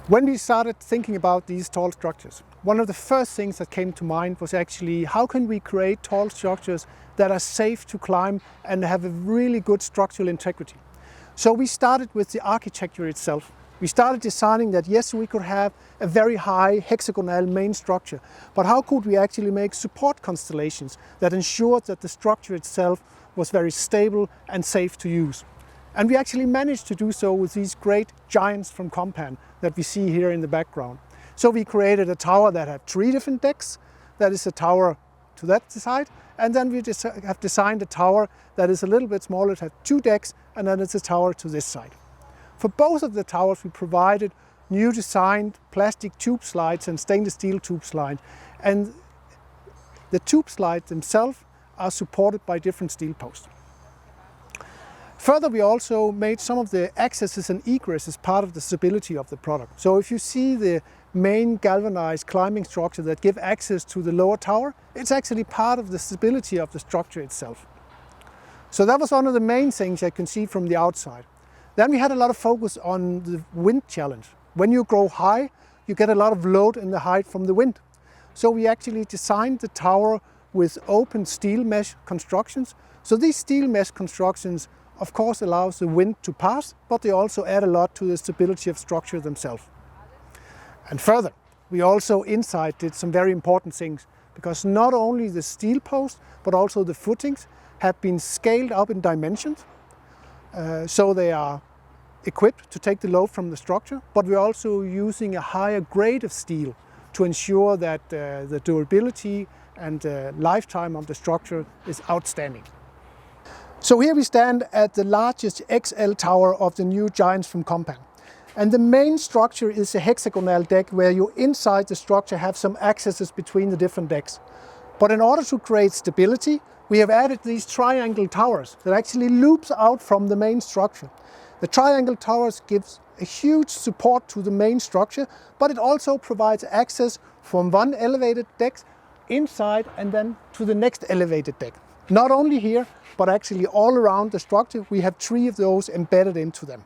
When we started thinking about these tall structures, one of the first things that came to mind was actually how can we create tall structures that are safe to climb and have a really good structural integrity. So we started with the architecture itself. We started designing that yes, we could have a very high hexagonal main structure, but how could we actually make support constellations that ensured that the structure itself was very stable and safe to use. And we actually managed to do so with these great giants from Compan that we see here in the background. So we created a tower that had 3 different decks. That is a tower to that side. And then we have designed a tower that is a little bit smaller. It had 2 decks, and then it's a tower to this side. For both of the towers, we provided new designed plastic tube slides and stainless steel tube slides. And the tube slides themselves are supported by different steel posts. Further, we also made some of the accesses and egresses part of the stability of the product. So if you see the main galvanized climbing structure that give access to the lower tower, it's actually part of the stability of the structure itself. So that was one of the main things you can see from the outside. Then we had a lot of focus on the wind challenge. When you grow high, you get a lot of load in the height from the wind. So we actually designed the tower with open steel mesh constructions. So these steel mesh constructions of course allows the wind to pass, but they also add a lot to the stability of structure themselves. And further, we also inside did some very important things, because not only the steel post, but also the footings have been scaled up in dimensions. So they are equipped to take the load from the structure, but we're also using a higher grade of steel to ensure that the durability and lifetime of the structure is outstanding. So here we stand at the largest XL tower of the new giants from Compan. And the main structure is a hexagonal deck where you inside the structure have some accesses between the different decks. But in order to create stability, we have added these triangle towers that actually loops out from the main structure. The triangle towers gives a huge support to the main structure, but it also provides access from one elevated deck inside and then to the next elevated deck. Not only here, but actually all around the structure, we have 3 of those embedded into them.